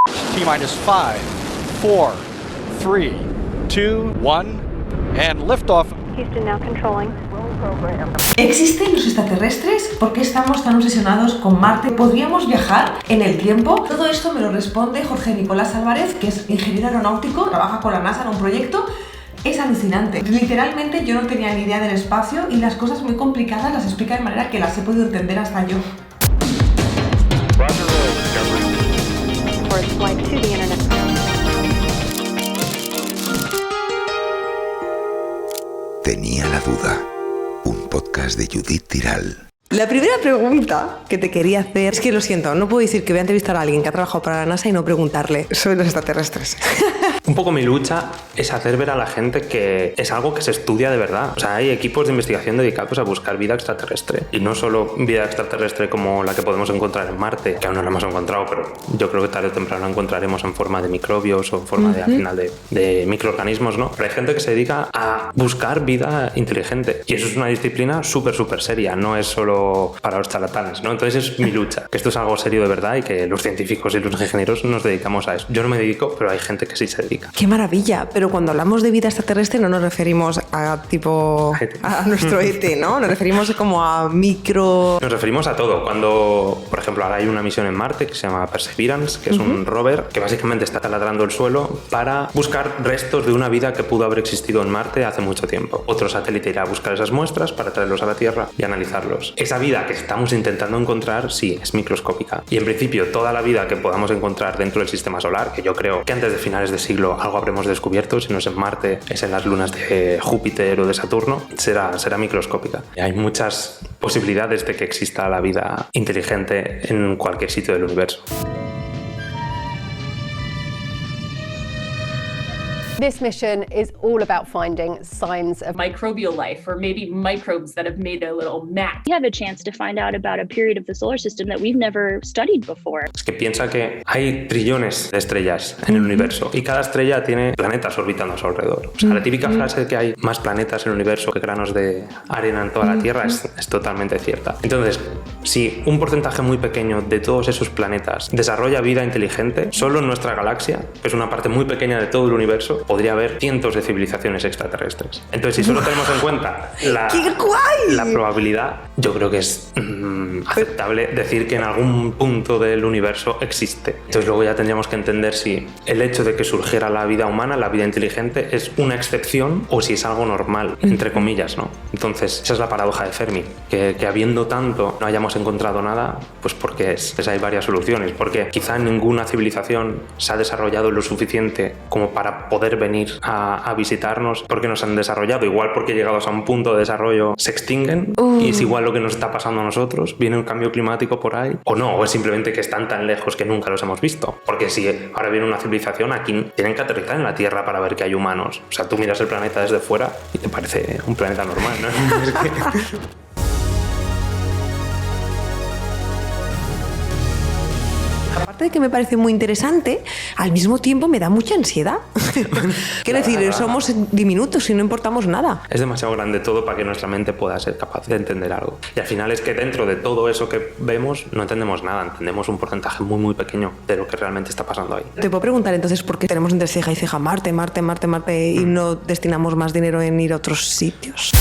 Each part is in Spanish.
T-minus 5, 4, 3, 2, 1, and liftoff. Houston now controlling. ¿Existen los extraterrestres? ¿Por qué estamos tan obsesionados con Marte? ¿Podríamos viajar en el tiempo? Todo esto me lo responde Jorge Nicolás Álvarez, que es ingeniero aeronáutico, trabaja con la NASA en un proyecto. Es alucinante. Literalmente yo no tenía ni idea del espacio y las cosas muy complicadas las explica de manera que las he podido entender hasta yo. First flight to the internet. Tenía la duda. Un podcast de Judith Tiral. La primera pregunta que te quería hacer es que lo siento, no puedo decir que voy a entrevistar a alguien que ha trabajado para la NASA y no preguntarle sobre los extraterrestres. Un poco mi lucha es hacer ver a la gente que es algo que se estudia de verdad. O sea, hay equipos de investigación dedicados a buscar vida extraterrestre. Y no solo vida extraterrestre como la que podemos encontrar en Marte, que aún no la hemos encontrado, pero yo creo que tarde o temprano la encontraremos en forma de microbios o en forma de, al final, de microorganismos, ¿no? Pero hay gente que se dedica a buscar vida inteligente. Y eso es una disciplina súper seria. No es solo para los charlatanes, ¿no? Entonces es mi lucha. Que esto es algo serio de verdad y que los científicos y los ingenieros nos dedicamos a eso. Yo no me dedico, pero hay gente que sí se dedica. ¡Qué maravilla! Pero cuando hablamos de vida extraterrestre no nos referimos a nuestro ET, ¿no? Nos referimos como a micro... Nos referimos a todo. Cuando, por ejemplo, ahora hay una misión en Marte que se llama Perseverance, que es un rover que básicamente está taladrando el suelo para buscar restos de una vida que pudo haber existido en Marte hace mucho tiempo. Otro satélite irá a buscar esas muestras para traerlos a la Tierra y analizarlos. Esa vida que estamos intentando encontrar, sí, es microscópica. Y en principio, toda la vida que podamos encontrar dentro del sistema solar, que yo creo que antes de finales de siglo algo habremos descubierto, si no es en Marte, es en las lunas de Júpiter o de Saturno, será microscópica. Y hay muchas posibilidades de que exista la vida inteligente en cualquier sitio del universo. This mission is all about finding signs of microbial life, or maybe microbes that have made a little map. You have a chance to find out about a period of the solar system that we've never studied before. Es que piensa que hay trillones de estrellas en el universo y cada estrella tiene planetas orbitando a su alrededor. O sea, la típica frase de que hay más planetas en el universo que granos de arena en toda la Tierra es totalmente cierta. Entonces, si un porcentaje muy pequeño de todos esos planetas desarrolla vida inteligente, solo en nuestra galaxia, que es una parte muy pequeña de todo el universo, podría haber cientos de civilizaciones extraterrestres. Entonces, si solo tenemos en cuenta la probabilidad, yo creo que es aceptable decir que en algún punto del universo existe. Entonces, luego ya tendríamos que entender si el hecho de que surgiera la vida humana, la vida inteligente, es una excepción o si es algo normal, entre comillas, ¿no? Entonces, esa es la paradoja de Fermi, que habiendo tanto no hayamos encontrado nada, pues porque pues hay varias soluciones, porque quizá ninguna civilización se ha desarrollado lo suficiente como para poder venir a visitarnos, porque nos han desarrollado, igual porque llegados a un punto de desarrollo se extinguen y es igual lo que nos está pasando a nosotros, viene un cambio climático por ahí, o no, o es simplemente que están tan lejos que nunca los hemos visto, porque si ahora viene una civilización, aquí tienen que aterrizar en la Tierra para ver que hay humanos. O sea, tú miras el planeta desde fuera y te parece un planeta normal, ¿no? Aparte de que me parece muy interesante, al mismo tiempo me da mucha ansiedad. Quiero decir, somos diminutos y no importamos nada. Es demasiado grande todo para que nuestra mente pueda ser capaz de entender algo. Y al final es que dentro de todo eso que vemos no entendemos nada, entendemos un porcentaje muy pequeño de lo que realmente está pasando ahí. Te puedo preguntar entonces por qué tenemos entre ceja y ceja Marte y no destinamos más dinero en ir a otros sitios.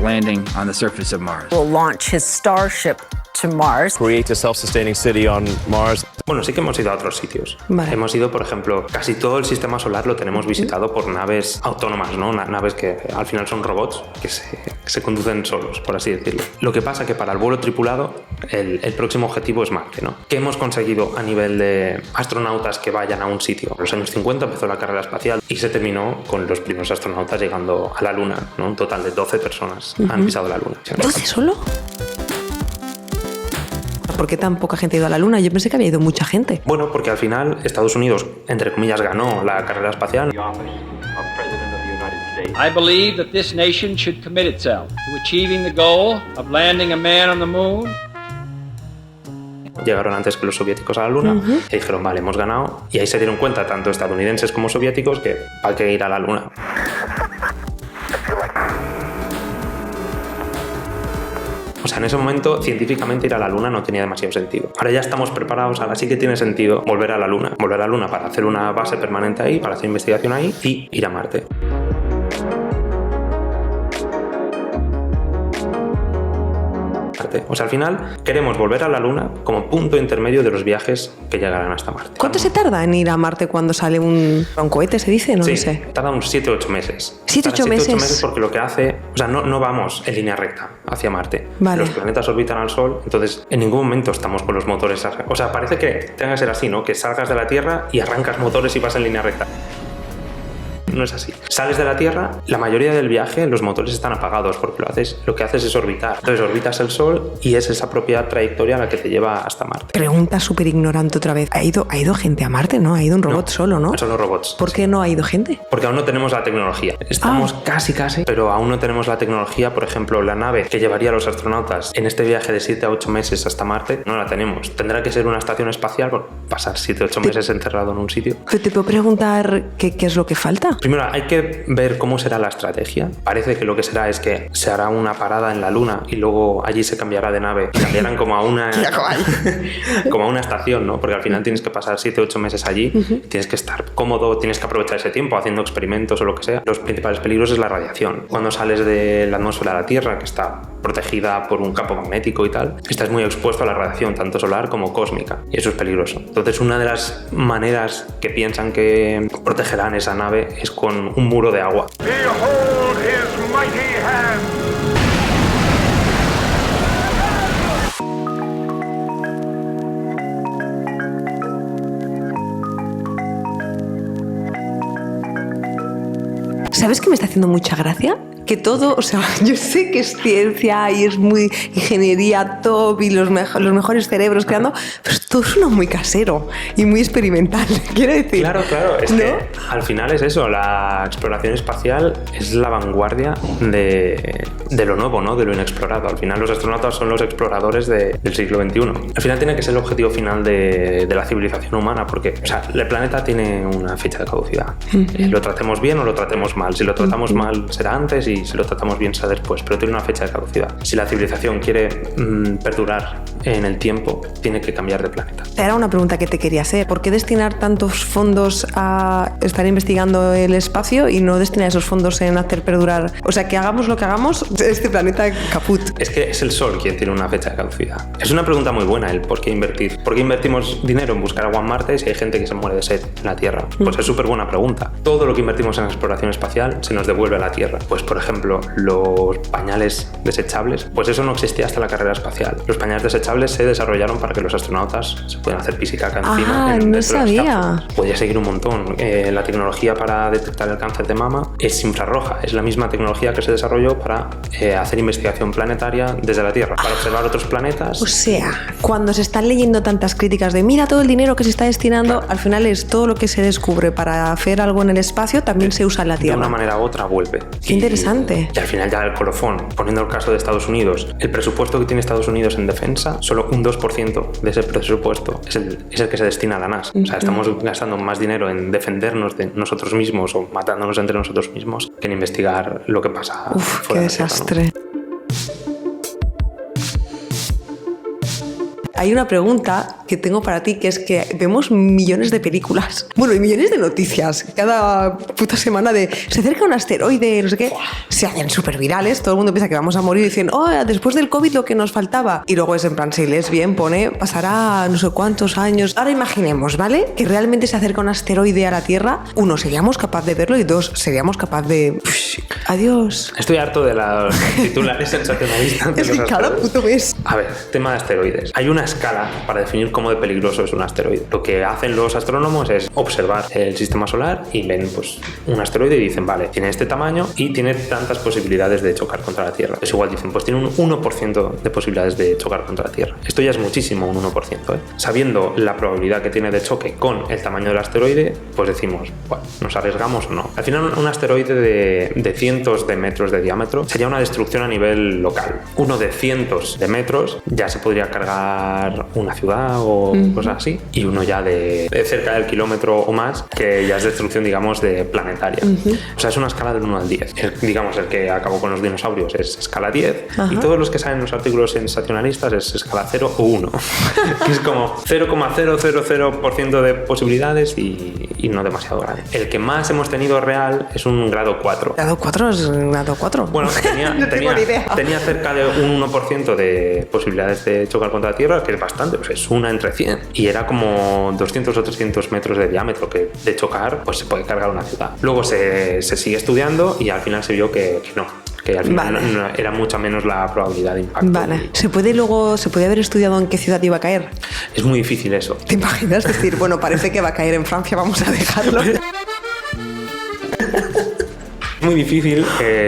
Landing on the surface of Mars. Will launch his Starship to Mars. Create a self-sustaining city on Mars. Bueno, sí que hemos ido a otros sitios. Vale. Hemos ido, por ejemplo, casi todo el sistema solar lo tenemos visitado por naves autónomas, ¿no? Naves que al final son robots que se conducen solos, por así decirlo. Lo que pasa que para el vuelo tripulado el próximo objetivo es Marte, ¿no? ¿Qué hemos conseguido a nivel de astronautas que vayan a un sitio? En los años 50 empezó la carrera espacial y se terminó con los primeros astronautas llegando a la Luna, ¿no? Un total de 12 personas han pisado la Luna. ¿12 solo? ¿Por qué tan poca gente ha ido a la Luna? Yo pensé que había ido mucha gente. Bueno, porque al final Estados Unidos, entre comillas, ganó la carrera espacial. I believe that this nation should commit itself to achieving the goal of landing a man on the moon. Llegaron antes que los soviéticos a la Luna y dijeron, vale, hemos ganado. Y ahí se dieron cuenta, tanto estadounidenses como soviéticos, que hay que ir a la Luna. O sea, sea, en ese momento, científicamente ir a la Luna no tenía demasiado sentido. Ahora ya estamos preparados, ahora sí que tiene sentido volver a la Luna. Volver a la Luna para hacer una base permanente ahí, para hacer investigación ahí y ir a Marte. O sea, al final queremos volver a la Luna como punto intermedio de los viajes que llegarán hasta Marte. ¿Cuánto se tarda en ir a Marte cuando sale un cohete, se dice? No sí, lo sé. Tarda unos 7-8 meses. 7-8 meses. 7-8 meses porque lo que hace... O sea, no vamos en línea recta hacia Marte. Vale. Los planetas orbitan al Sol, entonces en ningún momento estamos con los motores... O sea, parece que tenga que ser así, ¿no? Que salgas de la Tierra y arrancas motores y vas en línea recta. No es así. Sales de la Tierra, la mayoría del viaje los motores están apagados porque lo que haces es orbitar. Entonces orbitas el Sol y es esa propia trayectoria la que te lleva hasta Marte. Pregunta súper ignorante otra vez. ¿Ha ido gente a Marte? ¿No? Ha ido un robot solo, ¿no? Son los robots. ¿Por qué no ha ido gente? Porque aún no tenemos la tecnología. Estamos casi, pero aún no tenemos la tecnología. Por ejemplo, la nave que llevaría a los astronautas en este viaje de 7 a 8 meses hasta Marte, no la tenemos. Tendrá que ser una estación espacial por pasar 7 a 8 meses encerrado en un sitio. ¿Pero te puedo preguntar qué es lo que falta? Primero, hay que ver cómo será la estrategia. Parece que lo que será es que se hará una parada en la Luna y luego allí se cambiará de nave. Cambiarán como a una como a una estación, ¿no? Porque al final tienes que pasar 7 o 8 meses allí, tienes que estar cómodo, tienes que aprovechar ese tiempo haciendo experimentos o lo que sea. Los principales peligros es la radiación. Cuando sales de la atmósfera de la Tierra, que está protegida por un campo magnético y tal, estás muy expuesto a la radiación, tanto solar como cósmica, y eso es peligroso. Entonces, una de las maneras que piensan que protegerán esa nave es con un muro de agua. Behold his mighty hand. ¿Sabes qué me está haciendo mucha gracia? Que todo, o sea, yo sé que es ciencia y es muy ingeniería top y los mejores cerebros creando, pero todo suena muy casero y muy experimental, quiero decir. Claro, es ¿no? Que al final es eso, la exploración espacial es la vanguardia de lo nuevo, ¿no? De lo inexplorado. Al final los astronautas son los exploradores del siglo XXI. Al final tiene que ser el objetivo final de la civilización humana, porque, o sea, el planeta tiene una fecha de caducidad. Lo tratemos bien o lo tratemos mal. Si lo tratamos mal será antes y si lo tratamos bien será después, pero tiene una fecha de caducidad. Si la civilización quiere perdurar en el tiempo, tiene que cambiar de planeta. Era una pregunta que te quería hacer. ¿Por qué destinar tantos fondos a estar investigando el espacio y no destinar esos fondos en hacer perdurar? O sea, que hagamos lo que hagamos, este planeta caput. Es que es el Sol quien tiene una fecha de caducidad. Es una pregunta muy buena el por qué invertir. ¿Por qué invertimos dinero en buscar agua en Marte si hay gente que se muere de sed en la Tierra? Pues es súper buena pregunta. Todo lo que invertimos en exploración espacial se nos devuelve a la Tierra. Pues, por ejemplo, los pañales desechables, pues eso no existía hasta la carrera espacial. Los pañales desechables se desarrollaron para que los astronautas se puedan hacer pis y caca encima. No sabía. Podría seguir un montón. La tecnología para detectar el cáncer de mama es infrarroja. Es la misma tecnología que se desarrolló para hacer investigación planetaria desde la Tierra, para observar otros planetas. O sea, cuando se están leyendo tantas críticas de mira todo el dinero que se está destinando, al final es todo lo que se descubre para hacer algo en el espacio también se usa en la Tierra. De una manera u otra vuelve. Qué interesante. Y al final ya el colofón, poniendo el caso de Estados Unidos, el presupuesto que tiene Estados Unidos en defensa, solo un 2% de ese presupuesto es el que se destina a la NASA. O sea, estamos gastando más dinero en defendernos de nosotros mismos o matándonos entre nosotros mismos que en investigar lo que pasa. Qué desastre. Tierra, ¿no? Hay una pregunta que tengo para ti, que es que vemos millones de películas, bueno, y millones de noticias cada puta semana de se acerca un asteroide, no sé qué, se hacen súper virales, todo el mundo piensa que vamos a morir y dicen, oh, después del COVID lo que nos faltaba, y luego es en plan, si lees bien, pone, pasará no sé cuántos años. Ahora imaginemos, ¿vale? Que realmente se acerca un asteroide a la Tierra, uno, seríamos capaz de verlo y dos, seríamos capaz de... Adiós. Estoy harto de los titulares sensacionalistas de es que cada puto mes. A ver, tema de asteroides. Hay una escala para definir cómo de peligroso es un asteroide. Lo que hacen los astrónomos es observar el sistema solar y ven pues un asteroide y dicen, vale, tiene este tamaño y tiene tantas posibilidades de chocar contra la Tierra. Es igual, dicen, pues tiene un 1% de posibilidades de chocar contra la Tierra. Esto ya es muchísimo, un 1%, ¿eh? Sabiendo la probabilidad que tiene de choque con el tamaño del asteroide, pues decimos, bueno, ¿nos arriesgamos o no? Al final, un asteroide de cientos de metros de diámetro sería una destrucción a nivel local. Uno de cientos de metros ya se podría cargar una ciudad o cosas así, y uno ya de cerca del kilómetro o más, que ya es destrucción, digamos, de planetaria. O sea, es una escala del 1 al 10. El que acabó con los dinosaurios es escala 10, y todos los que salen en los artículos sensacionalistas es escala 0 o 1, que es como 0,000% de posibilidades y no demasiado grande. El que más hemos tenido real es un grado 4. ¿Grado 4 es grado 4? Bueno, tenía cerca de un 1% de posibilidades de chocar contra la Tierra, que es bastante, pues es una entre 100. Y era como 200 o 300 metros de diámetro, que de chocar pues se puede cargar una ciudad. Luego se sigue estudiando y al final se vio que no. Que al final no, era mucha menos la probabilidad de impacto. Vale. ¿Se puede haber estudiado en qué ciudad iba a caer? Es muy difícil eso. ¿Te imaginas decir, bueno, parece que va a caer en Francia, vamos a dejarlo? Muy difícil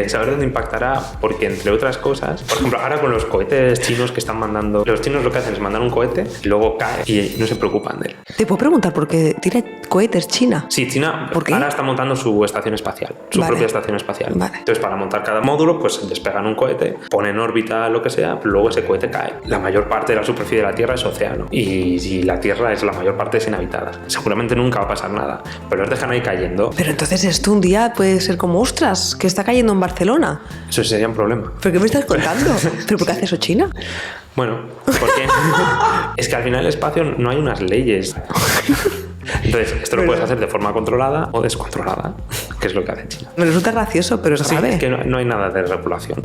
saber dónde impactará, porque entre otras cosas, por ejemplo, ahora con los cohetes chinos que están mandando, los chinos lo que hacen es mandar un cohete y luego cae y no se preocupan de él. ¿Te puedo preguntar por qué tira cohetes China? Sí, China ¿Por qué? Ahora está montando su estación espacial, su propia estación espacial. Entonces, para montar cada módulo, pues despegan un cohete, ponen en órbita lo que sea, pero luego ese cohete cae. La mayor parte de la superficie de la Tierra es océano, y la Tierra es la mayor parte es inhabitada. Seguramente nunca va a pasar nada, pero los dejan ahí cayendo. Pero entonces esto un día puede ser como, ostras, que está cayendo en Barcelona. Eso sería un problema. ¿Pero qué me estás contando? ¿Pero por qué hace eso China? Bueno, porque es que al final el espacio no hay unas leyes. Entonces, esto lo puedes hacer de forma controlada o descontrolada, que es lo que hace China. Me resulta gracioso, pero es grave. Es que no hay nada de regulación.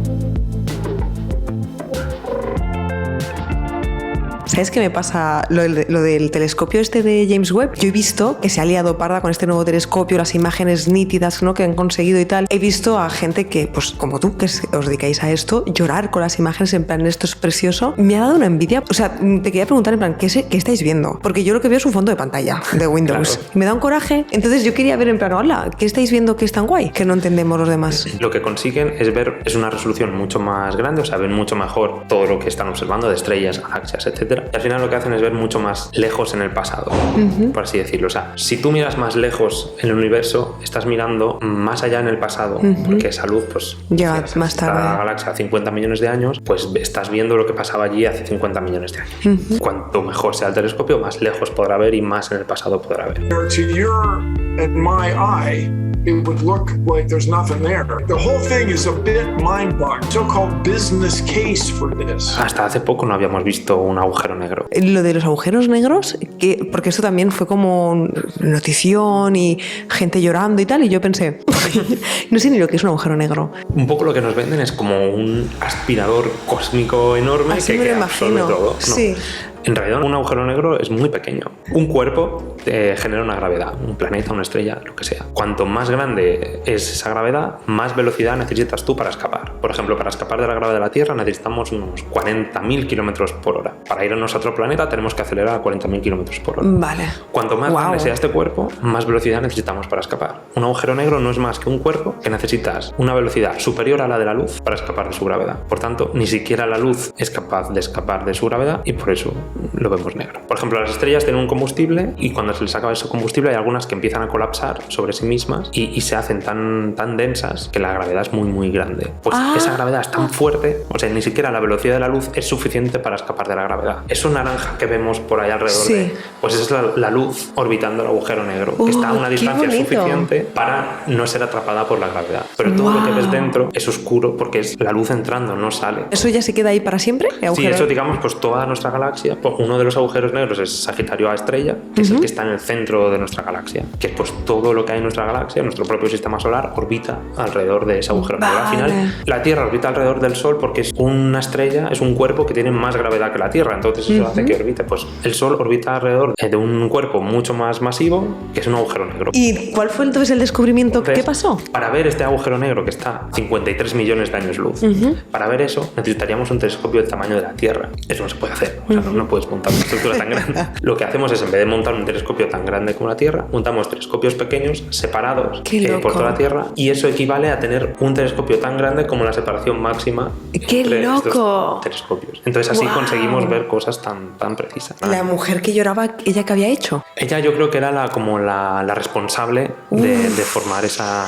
¿Sabes qué me pasa? Lo del telescopio este de James Webb. Yo he visto que se ha liado parda con este nuevo telescopio, las imágenes nítidas, ¿no?, que han conseguido y tal. He visto a gente que, pues como tú, que os dedicáis a esto, llorar con las imágenes en plan, esto es precioso. Me ha dado una envidia. O sea, te quería preguntar en plan, ¿qué estáis viendo? Porque yo lo que veo es un fondo de pantalla de Windows. Claro. Me da un coraje. Entonces yo quería ver en plan, hola, ¿qué estáis viendo que es tan guay? Que no entendemos los demás. Lo que consiguen es una resolución mucho más grande, o sea, ven mucho mejor todo lo que están observando de estrellas, galaxias, etcétera. Y al final lo que hacen es ver mucho más lejos en el pasado, por así decirlo. O sea, si tú miras más lejos en el universo, estás mirando más allá en el pasado, porque esa luz, pues, llega más tarde. La galaxia hace 50 millones de años, pues estás viendo lo que pasaba allí hace 50 millones de años. Cuanto mejor sea el telescopio, más lejos podrá ver y más en el pasado podrá ver. To your and my eye, it would look like there's nothing there. The whole thing is a bit mind-boggling. So-called business case for this. Hasta hace poco no habíamos visto un agujero negro. Lo de los agujeros negros, porque esto también fue como notición y gente llorando y tal, y yo pensé, no sé ni lo que es un agujero negro. Un poco lo que nos venden es como un aspirador cósmico enorme. Así que absorbe todo. No. Sí. En realidad un agujero negro es muy pequeño. Un cuerpo genera una gravedad, un planeta, una estrella, lo que sea. Cuanto más grande es esa gravedad, más velocidad necesitas tú para escapar. Por ejemplo, para escapar de la gravedad de la Tierra necesitamos unos 40.000 kilómetros por hora. Para irnos a otro planeta tenemos que acelerar a 40.000 kilómetros por hora. Vale. Cuanto más grande sea este cuerpo, más velocidad necesitamos para escapar. Un agujero negro no es más que un cuerpo que necesitas una velocidad superior a la de la luz para escapar de su gravedad. Por tanto, ni siquiera la luz es capaz de escapar de su gravedad y por eso lo vemos negro. Por ejemplo, las estrellas tienen un combustible y cuando se les acaba ese combustible hay algunas que empiezan a colapsar sobre sí mismas y se hacen tan densas que la gravedad es muy muy grande. Pues esa gravedad es tan fuerte, o sea, ni siquiera la velocidad de la luz es suficiente para escapar de la gravedad. Eso naranja que vemos por ahí alrededor pues es la luz orbitando el agujero negro, que está a una distancia suficiente para no ser atrapada por la gravedad. Pero todo lo que ves dentro es oscuro porque es la luz entrando, no sale. ¿Eso ya se queda ahí para siempre? Sí, eso digamos, pues toda nuestra galaxia, pues uno de los agujeros negros es Sagitario A estrella, que es el que está en el centro de nuestra galaxia, que pues todo lo que hay en nuestra galaxia, nuestro propio sistema solar, orbita alrededor de ese agujero negro. Al final, la Tierra orbita alrededor del Sol porque es una estrella, es un cuerpo que tiene más gravedad que la Tierra, entonces eso hace que orbite. Pues el Sol orbita alrededor de un cuerpo mucho más masivo, que es un agujero negro. ¿Y cuál fue entonces el descubrimiento? ¿Qué pasó? Para ver este agujero negro que está a 53 millones de años luz, para ver eso necesitaríamos un telescopio del tamaño de la Tierra. Eso no se puede hacer, o sea, no puedes montar una estructura tan grande. Lo que hacemos es, en vez de montar un telescopio tan grande como la Tierra, montamos telescopios pequeños separados por toda la Tierra, y eso equivale a tener un telescopio tan grande como la separación máxima entre estos telescopios. Entonces así conseguimos ver cosas tan precisas. La mujer que lloraba, ¿ella qué había hecho? Ella yo creo que era la responsable de formar esa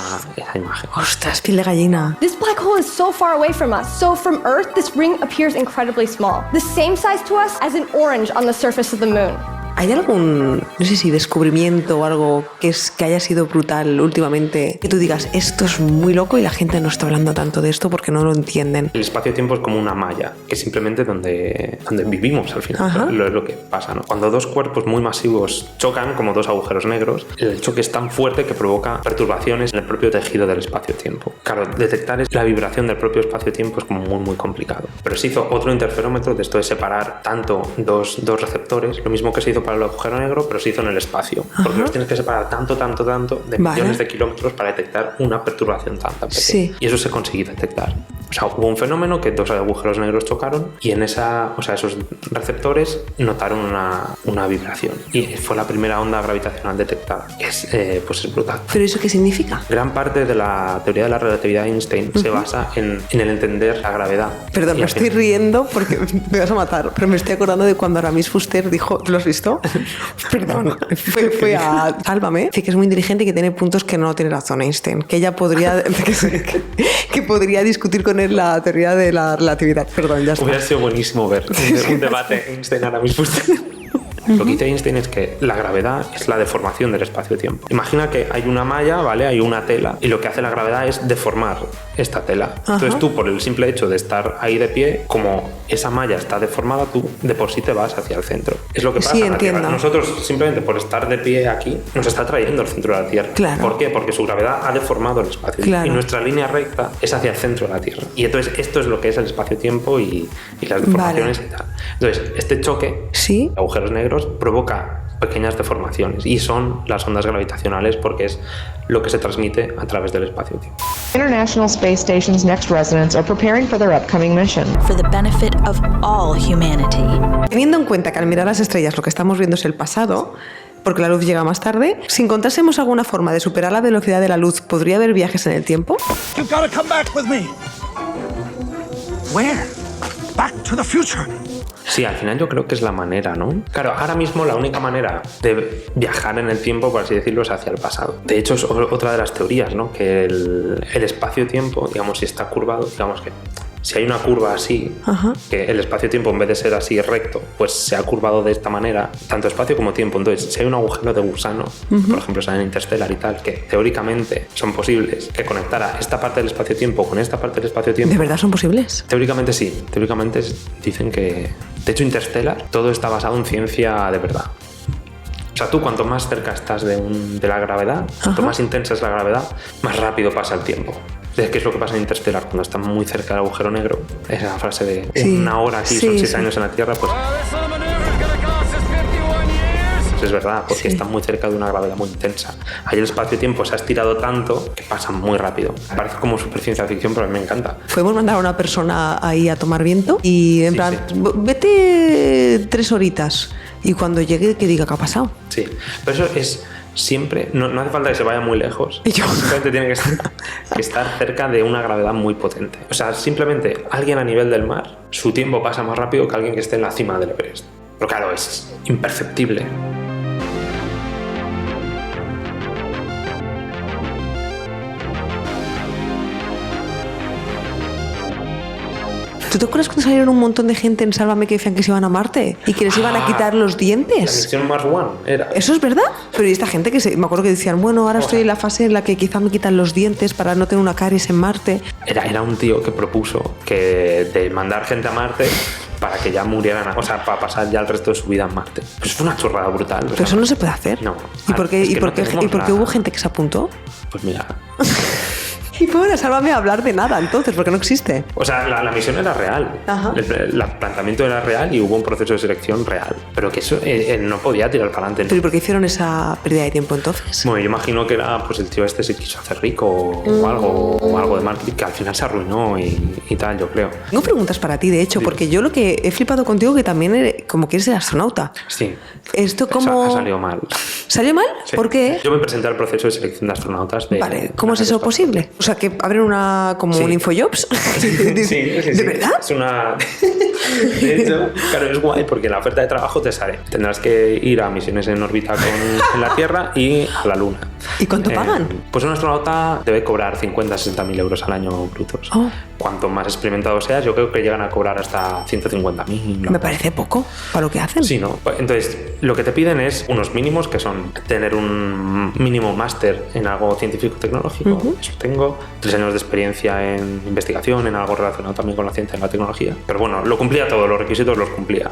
imagen. Ostras, piel de gallina. This black hole is so far away from us. So from Earth, this ring appears incredibly small. The same size to us as an orange on the surface of the moon. ¿Hay algún, no sé si descubrimiento o algo que haya sido brutal últimamente, que tú digas, esto es muy loco y la gente no está hablando tanto de esto porque no lo entienden? El espacio-tiempo es como una malla, que es simplemente donde vivimos al final. Ajá. Es lo que pasa, ¿no? Cuando dos cuerpos muy masivos chocan, como dos agujeros negros, el choque es tan fuerte que provoca perturbaciones en el propio tejido del espacio-tiempo. Claro, detectar la vibración del propio espacio-tiempo es como muy complicado. Pero se hizo otro interferómetro de esto de separar tanto dos receptores, lo mismo que se hizo para el agujero negro, pero se hizo en el espacio. Porque los tienes que separar tanto de millones de kilómetros para detectar una perturbación tan pequeña. Sí. Y eso se consiguió detectar. O sea, hubo un fenómeno que dos agujeros negros chocaron y en esos receptores notaron una vibración. Y fue la primera onda gravitacional detectada. Pues es brutal. ¿Pero eso qué significa? Gran parte de la teoría de la relatividad de Einstein se basa en el entender la gravedad. Perdón, me estoy riendo porque me vas a matar, pero me estoy acordando de cuando Aramis Fuster dijo, ¿lo has visto? Perdón, fue a Sálvame, que es muy inteligente y que tiene puntos que no tiene razón Einstein, que ella podría que podría discutir con él la teoría de la relatividad. Perdón, ya está. Hubiera sido buenísimo ver un debate Einstein-Aramis Fuster. Lo que dice Einstein es que la gravedad es la deformación del espacio-tiempo. Imagina que hay una malla, ¿vale? Hay una tela y lo que hace la gravedad es deformar esta tela. Ajá. Entonces tú, por el simple hecho de estar ahí de pie, como esa malla está deformada, tú de por sí te vas hacia el centro. Es lo que pasa en la Tierra. Nosotros, simplemente por estar de pie aquí, nos está trayendo al centro de la Tierra. Claro. ¿Por qué? Porque su gravedad ha deformado el espacio. Claro. Y nuestra línea recta es hacia el centro de la Tierra. Y entonces esto es lo que es el espacio-tiempo y las deformaciones y tal. Entonces, este choque, ¿sí? Agujeros negros, provoca pequeñas deformaciones y son las ondas gravitacionales porque es lo que se transmite a través del espacio-tiempo. International Space Station's next residents are preparing for their upcoming mission. For the benefit of all humanity. Teniendo en cuenta que al mirar las estrellas lo que estamos viendo es el pasado, porque la luz llega más tarde, si encontrásemos alguna forma de superar la velocidad de la luz, ¿podría haber viajes en el tiempo? You've got to come back with me. Where? Back to the future. Sí, al final yo creo que es la manera, ¿no? Claro, ahora mismo la única manera de viajar en el tiempo, por así decirlo, es hacia el pasado. De hecho, es otra de las teorías, ¿no? Que el espacio-tiempo, digamos, si está curvado, digamos que si hay una curva así, ajá, que el espacio-tiempo en vez de ser así recto, pues se ha curvado de esta manera, tanto espacio como tiempo. Entonces, si hay un agujero de gusano, por ejemplo, en Interstellar y tal, que teóricamente son posibles que conectara esta parte del espacio-tiempo con esta parte del espacio-tiempo. ¿De verdad son posibles? Teóricamente sí. Teóricamente dicen que... De hecho, Interstellar, todo está basado en ciencia de verdad. O sea, tú cuanto más cerca estás de la gravedad, cuanto más intensa es la gravedad, más rápido pasa el tiempo. ¿Qué es lo que pasa en Interstellar? Cuando está muy cerca del agujero negro, esa frase de una hora aquí son 6 años en la Tierra, pues es verdad, porque está muy cerca de una gravedad muy intensa. Ahí el espacio-tiempo se ha estirado tanto que pasa muy rápido. Parece como super ciencia ficción, pero a mí me encanta. Podemos mandar a una persona ahí a tomar viento y en plan, vete 3 horitas y cuando llegue que diga qué ha pasado. Sí, pero eso es siempre, no hace falta que se vaya muy lejos, simplemente tiene que estar cerca de una gravedad muy potente. O sea, simplemente alguien a nivel del mar, su tiempo pasa más rápido que alguien que esté en la cima del Everest. Pero claro, es imperceptible. ¿Tú te acuerdas cuando salieron un montón de gente en Sálvame que decían que se iban a Marte y que les iban a quitar los dientes? La misión Mars One era. ¿Eso es verdad? Pero y esta gente que me acuerdo que decían, bueno, ahora estoy en la fase en la que quizá me quitan los dientes para no tener una caries en Marte. Era un tío que propuso que de mandar gente a Marte para que ya murieran, o sea, para pasar ya el resto de su vida en Marte. Pues fue una chorrada brutal. Pero eso no se puede hacer. No. ¿Y por qué hubo gente que se apuntó? Pues mira. Y bueno, Sálvame a hablar de nada entonces, porque no existe. O sea, la misión era real. Ajá. El planteamiento era real y hubo un proceso de selección real. Pero que eso no podía tirar para adelante. ¿Pero y por qué hicieron esa pérdida de tiempo entonces? Bueno, yo imagino que era, pues el tío este se quiso hacer rico o algo de marketing que al final se arruinó y tal, yo creo. Tengo preguntas para ti, de hecho, porque yo lo que he flipado contigo que también como que eres el astronauta. Sí. ¿Esto cómo...? Ha salido mal. ¿Salió mal? Sí. ¿Por qué? Yo me presenté al proceso de selección de astronautas de... Vale, ¿cómo es eso posible? O sea, que abren un InfoJobs. Sí. ¿De verdad? Es una... De hecho, claro, es guay porque la oferta de trabajo te sale. Tendrás que ir a misiones en órbita en la Tierra y a la Luna. ¿Y cuánto pagan? Pues un astronauta debe cobrar 50-60.000 euros al año brutos. Oh. Cuanto más experimentado seas, yo creo que llegan a cobrar hasta 150.000. Me parece poco para lo que hacen. Sí, ¿no? Entonces, lo que te piden es unos mínimos, que son tener un mínimo máster en algo científico-tecnológico. Eso tengo. 3 años de experiencia en investigación, en algo relacionado también con la ciencia y la tecnología. Pero bueno, lo cumplía todo, los requisitos los cumplía.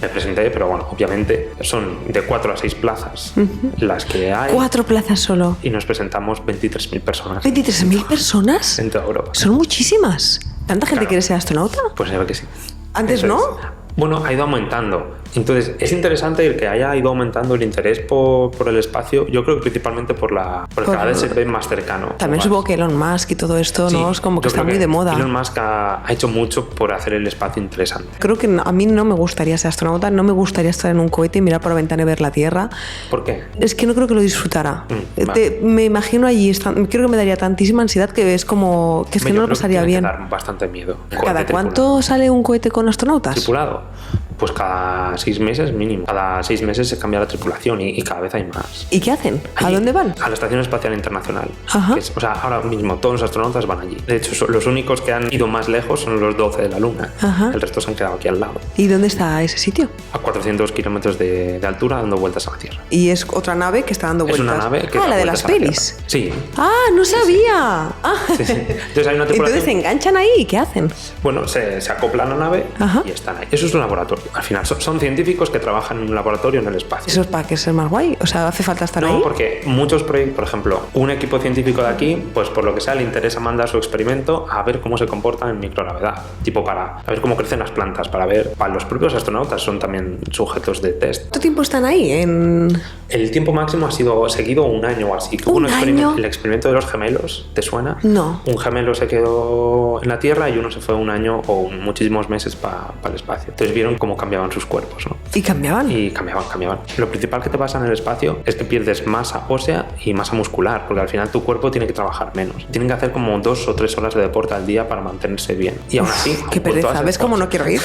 Me presenté, pero bueno, obviamente son de 4 a 6 plazas las que hay. 4 plazas solo. Y nos presentamos 23.000 personas. ¿23.000 personas? En toda Europa. Son muchísimas. ¿Tanta gente quiere ser astronauta? Pues se ve que sí. ¿Antes Entonces, no? Bueno, ha ido aumentando. Entonces, es interesante el que haya ido aumentando el interés por el espacio. Yo creo que principalmente porque cada vez se ve más cercano. También supongo que Elon Musk y todo esto, sí, ¿no? Es como que está muy de moda. Elon Musk ha hecho mucho por hacer el espacio interesante. Creo que a mí no me gustaría ser astronauta, no me gustaría estar en un cohete y mirar por la ventana y ver la Tierra. ¿Por qué? Es que no creo que lo disfrutara. Vale. Me imagino allí, creo que me daría tantísima ansiedad que es como que es que no lo pasaría bien. Me dar bastante miedo. ¿Cada cuánto sale un cohete con astronautas? ¿Tripulado? Pues cada 6 meses mínimo. Cada 6 meses se cambia la tripulación y cada vez hay más. ¿Y qué hacen? ¿A Allí, dónde van? A la Estación Espacial Internacional. O sea, ahora mismo todos los astronautas van allí. De hecho, los únicos que han ido más lejos son los 12 de la Luna. El resto se han quedado aquí al lado. ¿Y dónde está ese sitio? A 400 kilómetros de altura, dando vueltas a la Tierra. ¿Y es otra nave que está dando vueltas? Es una nave que la de las pelis. Sí. Ah, no sabía. Sí. Entonces hay una tripulación. Entonces se enganchan ahí y ¿qué hacen? Bueno, se acoplan a la nave y están ahí. Eso es un laboratorio. Al final son científicos que trabajan en un laboratorio en el espacio. ¿Eso es para que sea más guay? O sea, ¿hace falta estar ahí? No, porque muchos proyectos, por ejemplo, un equipo científico de aquí, pues por lo que sea, le interesa mandar su experimento a ver cómo se comportan en microgravedad. Tipo para ver cómo crecen las plantas, para los propios astronautas son también sujetos de test. ¿Cuánto tiempo están ahí? El tiempo máximo ha sido seguido 1 año o así. ¿Un año? El experimento de los gemelos, ¿te suena? No. Un gemelo se quedó en la Tierra y uno se fue 1 año o muchísimos meses para el espacio. Entonces vieron cómo cambiaban sus cuerpos, ¿no? ¿Y cambiaban? Y cambiaban. Lo principal que te pasa en el espacio es que pierdes masa ósea y masa muscular, porque al final tu cuerpo tiene que trabajar menos. Tienen que hacer como 2 o 3 horas de deporte al día para mantenerse bien. Y aún así... ¡Qué pereza! ¿Ves cómo no quiero ir?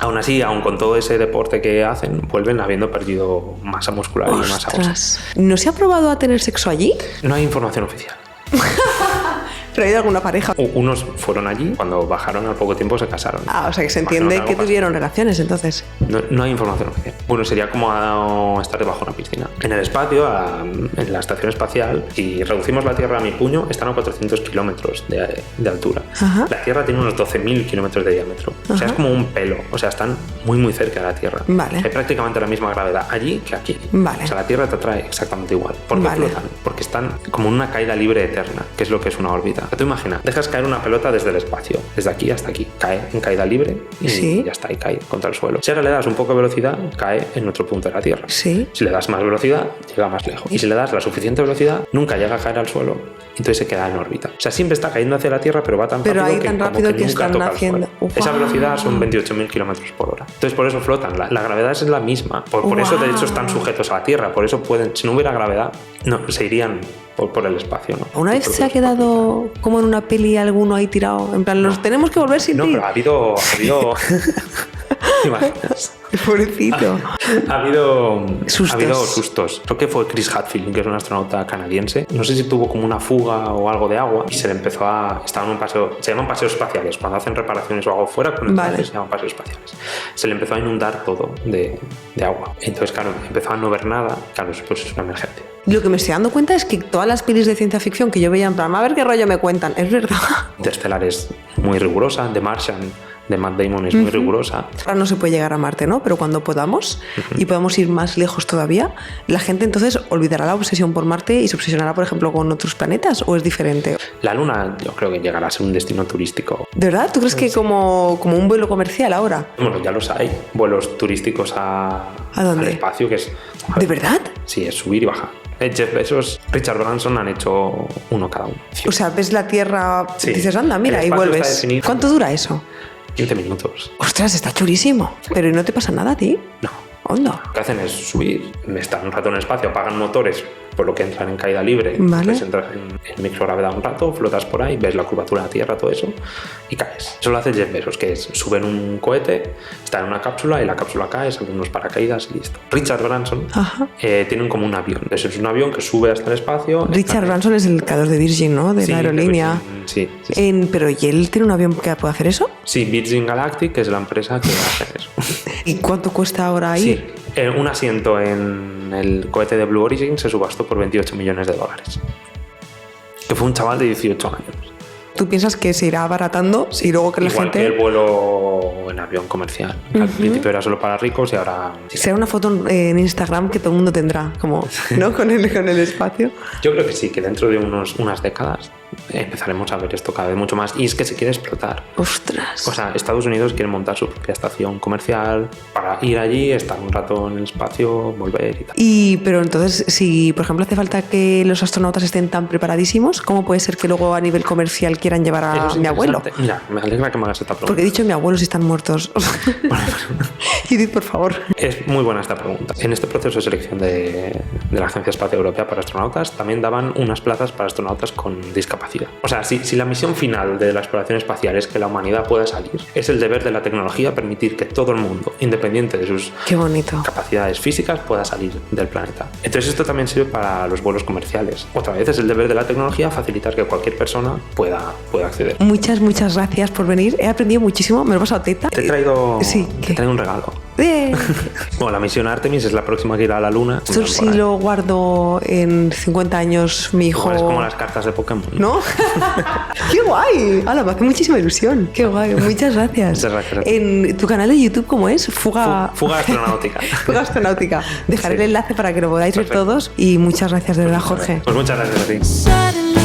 Aún así, aún con todo ese deporte que hacen, vuelven habiendo perdido masa muscular y masa ósea. ¿No se ha probado a tener sexo allí? No hay información oficial. ¿Pero hay de alguna pareja? Unos fueron allí, cuando bajaron al poco tiempo se casaron. Ah, o sea que se entiende que tuvieron relaciones entonces. No hay información oficial. Bueno, sería como estar debajo de una piscina. En el espacio, en la estación espacial, si reducimos la Tierra a mi puño, están a 400 kilómetros de altura. La Tierra tiene unos 12.000 kilómetros de diámetro. O sea, es como un pelo. O sea, están muy, muy cerca de la Tierra. Vale. Hay prácticamente la misma gravedad allí que aquí. Vale. O sea, la Tierra te atrae exactamente igual. ¿Por qué flotan? Porque están como en una caída libre eterna, que es lo que es una órbita. Tú imagina, dejas caer una pelota desde el espacio, desde aquí hasta aquí, cae en caída libre y ya está, y cae contra el suelo. Si ahora le das un poco de velocidad, cae en otro punto de la Tierra. Si le das más velocidad, llega más lejos. Y si le das la suficiente velocidad, nunca llega a caer al suelo, entonces se queda en órbita. O sea, siempre está cayendo hacia la Tierra, pero va tan rápido que están nunca haciendo. toca el suelo. Esa velocidad son 28.000 kilómetros por hora. Entonces por eso flotan. La gravedad es la misma. Por eso de hecho están sujetos a la Tierra. Por eso pueden, si no hubiera gravedad, no se irían por el espacio, ¿no? ¿Una vez se ha quedado como en una peli alguno ahí tirado? En plan, nos tenemos que volver sin ti. No, pero ha habido ¿te imaginas? Pobrecito. Ha habido sustos. Creo que fue Chris Hadfield, que es un astronauta canadiense. No sé si tuvo como una fuga o algo de agua y se le empezó estaba en un paseo. Se llaman paseos espaciales. Cuando hacen reparaciones o algo fuera con el traje, se llaman paseos espaciales. Se le empezó a inundar todo de agua. Entonces, claro, empezó a no ver nada. Claro, pues es una emergencia. Lo que me estoy dando cuenta es que todas las pelis de ciencia ficción que yo veía en plan, a ver qué rollo me cuentan, es verdad. Interstellar es muy rigurosa. The Martian de Matt Damon es muy rigurosa. Ahora no se puede llegar a Marte, ¿no? Pero cuando podamos y podamos ir más lejos todavía, la gente entonces olvidará la obsesión por Marte y se obsesionará, por ejemplo, con otros planetas, ¿o es diferente? La Luna yo creo que llegará a ser un destino turístico. ¿De verdad? ¿Tú crees que como un vuelo comercial ahora? Bueno, ya los hay. Vuelos turísticos ¿A dónde? al espacio, que es... ¿De verdad? Sí, es subir y bajar. Jeff Bezos, Richard Branson han hecho uno cada uno. O sea, ves la Tierra, dices, anda, mira, y vuelves. ¿Cuánto dura eso? 15 minutos. Ostras, está chulísimo. Pero ¿y no te pasa nada a ti? No. Onda. Lo que hacen es subir, están un rato en el espacio, apagan motores, por lo que entran en caída libre, vale. Entonces entras en microgravedad un rato, flotas por ahí, ves la curvatura de la Tierra, todo eso, y caes. Eso lo hace Jeff Bezos, que es suben un cohete, está en una cápsula y la cápsula cae, salen unos paracaídas y listo. Richard Branson tiene como un avión. Es un avión que sube hasta el espacio. Richard Branson es el creador de Virgin, ¿no? De la aerolínea. Sí. Pero ¿y él tiene un avión que puede hacer eso? Sí, Virgin Galactic, que es la empresa que hace eso. ¿Y cuánto cuesta ahora ir? Sí, un asiento en el cohete de Blue Origin se subastó por $28 millones. Que fue un chaval de 18 años. ¿Tú piensas que se irá abaratando y luego que la Igual gente... que el vuelo en avión comercial. Al principio era solo para ricos y ahora... Será una foto en Instagram que todo el mundo tendrá, como, ¿no? con el espacio. Yo creo que sí, que dentro de unas décadas empezaremos a ver esto cada vez mucho más. Y es que se quiere explotar. ¡Ostras! O sea, Estados Unidos quiere montar su propia estación comercial para ir allí, estar un rato en el espacio, volver y tal. Pero entonces, si por ejemplo hace falta que los astronautas estén tan preparadísimos, ¿cómo puede ser que luego a nivel comercial quieran llevar a mi abuelo? Mira, me alegra que me hagas esta pregunta. Porque he dicho mi abuelo si están muertos. Judith, por favor. Es muy buena esta pregunta. En este proceso de selección de la Agencia Espacial Europea para astronautas también daban unas plazas para astronautas con discapacidad. O sea, si la misión final de la exploración espacial es que la humanidad pueda salir, es el deber de la tecnología permitir que todo el mundo, independiente de sus capacidades físicas, pueda salir del planeta. Entonces esto también sirve para los vuelos comerciales. Otra vez es el deber de la tecnología facilitar que cualquier persona pueda acceder. Muchas gracias por venir. He aprendido muchísimo, me lo he pasado teta. Te he traído un regalo. Bueno, la misión Artemis es la próxima que irá a la Luna. Esto sí lo guardo en 50 años mi hijo. Igual es como las cartas de Pokémon. ¿No? ¡Qué guay! ¡Hala, me hace muchísima ilusión! ¡Qué guay! Muchas gracias. Muchas gracias. En tu canal de YouTube, ¿cómo es? Fuga Astronáutica. Fuga Astronáutica. Dejaré el enlace para que lo podáis ver todos y muchas gracias de verdad, Jorge. Pues muchas gracias a ti.